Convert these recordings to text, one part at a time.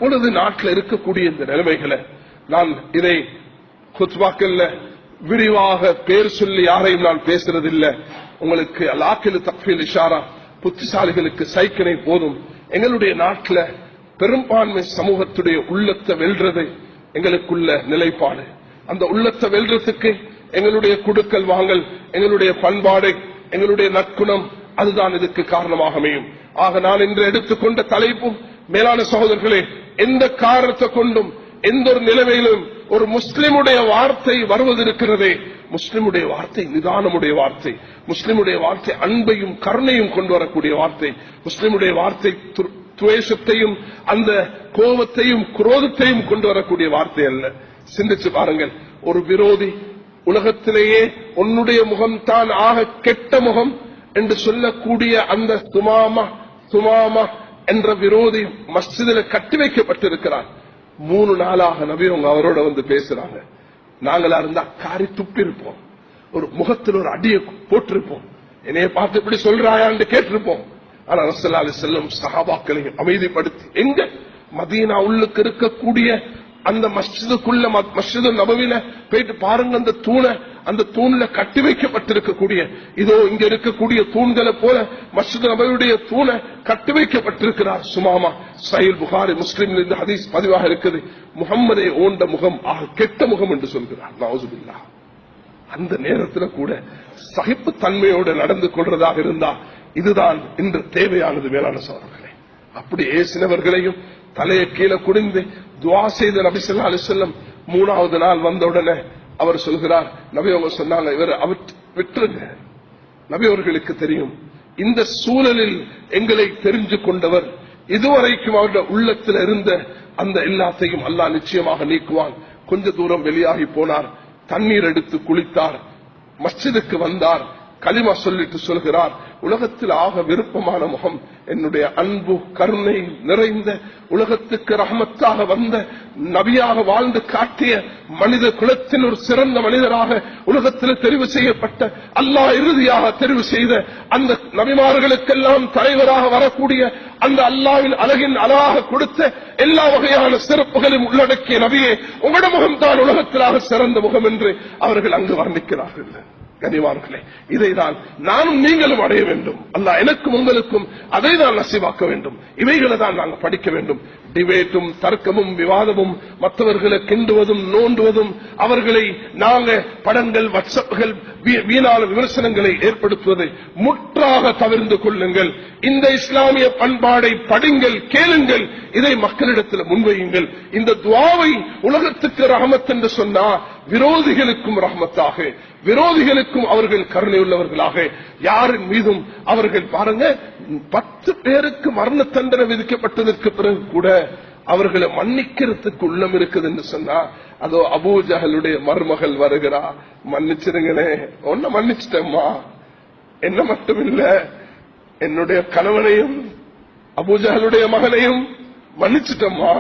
தற்பொழுது நாட்டில் இருக்கக்கூடிய இந்த நிலைமைகளை நான் இதை குத்பாக்கல்ல விரிவாக பேர் சொல்லி யாரையும் நான் பேசுறதில்லை. உங்களுக்கு அலாக்கில் தக்ஃபீல் இஷாரா புத்திசாலிகளுக்கு சைக்கிளை போதும். எங்களுடைய நாட்டில் பெரும்பான்மை சமூகத்துடைய உள்ளத்தை வெல்றது எங்களுக்குள்ள நிலைப்பாடு. அந்த உள்ளத்தை வெல்றதுக்கு எங்களுடைய குடுக்கல் வாங்கல், எங்களுடைய பண்பாடு, எங்களுடைய நற்குணம், அதுதான் இதுக்கு காரணமாக அமையும். ஆக நான் இன்று எடுத்துக்கொண்ட தலைப்பும் மேலான சகோதரர்களே, எந்த காரணத்தை கொண்டும் எந்த ஒரு நிலைமையிலும் ஒரு முஸ்லிமுடைய வார்த்தை வருவதற்கிறதே, முஸ்லிமுடைய வார்த்தை நிதானமுடைய வார்த்தை, முஸ்லிமுடைய வார்த்தை அன்பையும் கருணையும் கொண்டு வரக்கூடிய வார்த்தை, முஸ்லிமுடைய வார்த்தை துவேஷத்தையும் அந்த கோபத்தையும் குரோதத்தையும் கொண்டு வரக்கூடிய வார்த்தை அல்ல. சிந்திச்சு பாருங்கள், ஒரு விரோதி உலகத்திலேயே உன்னுடைய முகம்தான் ஆக கெட்ட முகம் என்று சொல்லக்கூடிய அந்த சுமாமா என்ற விரோதி மஸ்ஜிதில் கட்டி வைக்கப்பட்டிருக்கிறார். 3 நாளாக நபி அவங்க அவரோட வந்து பேசுறாங்க. நாங்களா இருந்தா காரி துப்பிருப்போம், ஒரு முகத்தில் ஒரு அடியை போட்டிருப்போம், என்னைய பார்த்து இப்படி சொல்றாயான்னு கேட்டிருப்போம். ஆனா ரசூலுல்லாஹி அலைஹி வஸல்லம் சஹாபாக்களை அமைதிப்படுத்தி, எங்க மதீனா உள்ளுக்கு இருக்கக்கூடிய அந்த மஸ்ஜிதுக்குள்ள மஸ்ஜிது நபவில போயிட்டு பாருங்க, அந்த தூண்ல கட்டி வைக்கப்பட்டிருக்கக்கூடிய, இதோ இங்க இருக்கக்கூடிய தூண்களை போல மஸ்ஜிது நபவியுடைய தூணை கட்டி வைக்கப்பட்டிருக்கிறார் சுமாமா. சஹீஹ் புகாரி முஸ்லிம்ல இந்த ஹதீஸ் பதிவாக இருக்குது. முஹம்மதை ஓண்ட முகம் கெட்ட முகம் என்று சொல்கிறார். நவுசுபில்லாஹ். அந்த நேரத்தில் கூட சகிப்பு தன்மையோடு நடந்து கொள்றதாக இருந்தா இதுதான் இன்று தேவையானது. மேலான சகோதரர்களே, அப்படி ஏசினவர்களையும் தலையை கீழே குனிந்து துஆ செய்த நபி ஸல்லல்லாஹு அலைஹி வஸல்லம் 3வது நாள் வந்த உடனே அவர் சொல்கிறார், நபி அவங்க சொன்னாங்க, இவர் விட்டுருங்க. நபி அவர்களுக்கு தெரியும், இந்த சூழலில் எங்களை தெரிஞ்சு கொண்டவர், இதுவரைக்கும் அவருடைய உள்ளத்தில் இருந்த அந்த எல்லாத்தையும் அல்லாஹ் நிச்சயமாக நீக்குவான். கொஞ்ச தூரம் வெளியாகி போனார், தண்ணீர் எடுத்து குளித்தார், மஸ்ஜிதுக்கு வந்தார், கலிமா சொல்லிட்டு சொல்கிறார், உலகத்தில் ஆக விருப்பமான முகம் என்னுடைய அன்பு கருணை நிறைந்த உலகத்துக்கு ரஹமத்தாக வந்த நபியாக வாழ்ந்து காட்டிய மனித குலத்தின் ஒரு சிறந்த மனிதராக உலகத்தில் தெரிவு செய்யப்பட்ட அல்லாஹ் இறுதியாக தெரிவு செய்த அந்த நபிமார்களுக்கெல்லாம் தலைவராக வரக்கூடிய அந்த அல்லாஹ்வின் அழகின் அழகாக கொடுத்த எல்லா வகையான சிறப்புகளையும் உள்ளடக்கிய நபியே, உங்களோட முகம்தான் உலகத்திலாக சிறந்த முகம் என்று அவர்கள் அங்கு வர்ணிக்கிறார்கள். கனிவான்களே, இதைதான் நானும் நீங்களும் அடைய வேண்டும். அல்லாஹ் எனக்கும் உங்களுக்கும் அதை தான் நசீவாக்க வேண்டும். இவைகளை தான் நாங்கள் படிக்க வேண்டும். டிபேட்டும் தர்க்கமும் விவாதமும் மற்றவர்களை கிண்டுவதும் நோண்டுவதும் அவர்களை நாங்க படங்கள் வாட்ஸ்அப்கள் வீணான விமர்சனங்களை ஏற்படுத்துவதை முற்றாக தவிர்த்து கொள்ளுங்கள். இந்த இஸ்லாமிய பண்பாடை படிங்கள், கேளுங்கள், இதை மக்களிடத்தில் முன்வையுங்கள். இந்த துஆவை உலகத்துக்கு ரஹமத் என்று சொன்னா விரோதிகளுக்கும் ரஹமத்தாக, விரோதிகளுக்கும் அவர்கள் கருணை உள்ளவர்களாக, யாரின் மீதும் அவர்கள் பாருங்க 10 பேருக்கு மரண தண்டனை விதிக்கப்பட்டதற்கு பிறகு கூட அவர்களை மன்னிக்கிறதுக்கு உள்ளம் இருக்குது என்று சொன்னா, அதோ அபூ ஜஹலுடைய மருமகள் வருகிறா, மன்னிச்சிருங்களே, ஒன்ன மன்னிச்சிட்டம்மா, என்ன மட்டும் இல்ல என்னுடைய கணவனையும் அபூ ஜஹலுடைய மகனையும் மன்னிச்சிட்டம்மா.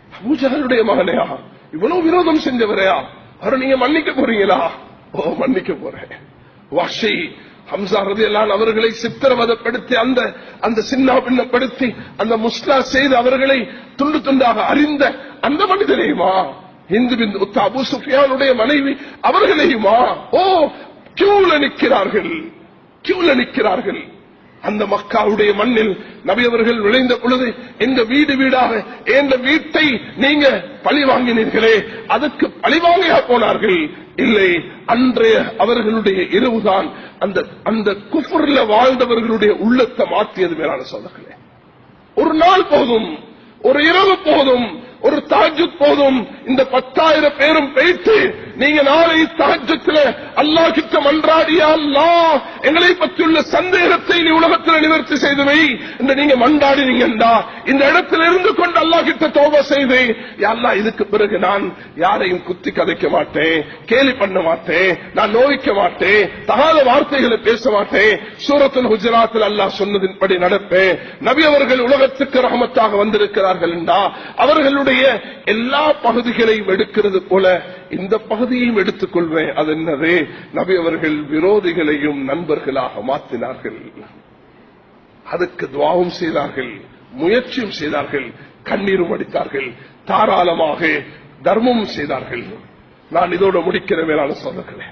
அபூ ஜஹலுடைய மகனையா, இவ்வளவு விரோதம் செஞ்சவரையா, அவரை நீங்க மன்னிக்க போறீங்களா? ஓ, மன்னிக்க போறேன். வஹ்ஷி ஹம்சா ரலியல்லாஹு அவர்களை சித்திரவதைப்படுத்தி அந்த சின்ன பின்னப்படுத்தி அந்த முஸ்லா செய்து அவர்களை துண்டு துண்டாக அறிந்த அந்த மனிதனையுமா, ஹிந்து பின் உத்தா அபூ சுஃபியானுடைய மனைவி அவர்களையுமா? ஓ, கியூல நிற்கிறார்கள். அந்த மக்காவுடைய மண்ணில் நபி அவர்கள் நுழைந்த பொழுது எங்க வீடு வீடாக எந்த வீட்டை நீங்க பழி வாங்கினீர்களே, அதுக்கு பழிவாங்கியா போனார்கள்? இல்லை, அன்றைய அவர்களுடைய இரவுதான் அந்த குஃப்ர்ல வாழ்ந்தவர்களுடைய உள்ளத்தை மாற்றியது. மேலான சகோதரர்களே, ஒரு நாள் போதும், ஒரு இரவு போதும், ஒரு தஹஜ்ஜுத் போதும். இந்த 10,000 பேரும் பேய்த்து நீங்க நாளை தஹஜ்ஜுத்ல அல்லாஹ் கிட்ட மன்றாடியா, அல்லாஹ் எங்களை பற்றியுள்ள சந்தேகத்தை நீ உலகத்தில் நிவர்த்தி செய்து வை என்று நீங்க மன்றாடினீங்கடா, இந்த இடத்தில் இருந்து கொண்டு அல்லாஹ் கிட்ட தௌபா செய்து, யா அல்லாஹ் இதுக்கு பிறகு நான் யாரையும் குத்தி கதைக்க மாட்டேன், கேலி பண்ண மாட்டேன், நான் நோய்க்க மாட்டேன், தகாத வார்த்தைகளை பேச மாட்டேன், சூரத்துல் ஹுஜராத்தில் அல்லாஹ் சொன்னதின்படி நடப்பேன். நபி அவர்கள் உலகத்துக்கு ரஹமத்தாக வந்திருக்கிறார்கள் என்றா அவர்களுடைய எல்லா பகுதிகளையும் எடுக்கிறது போல இந்த பகுதியையும் எடுத்துக் கொள்வேன். அது என்னது? நபி அவர்கள் விரோதிகளையும் நண்பர்களாக மாற்றினார்கள். அதுக்கு துஆவும் செய்தார்கள். முயற்சியும் செய்தார்கள், கண்ணீரும் வடித்தார்கள், தாராளமாக தர்மமும் செய்தார்கள். நான் இதோடு முடிக்கிற மேலான சோதர்களே,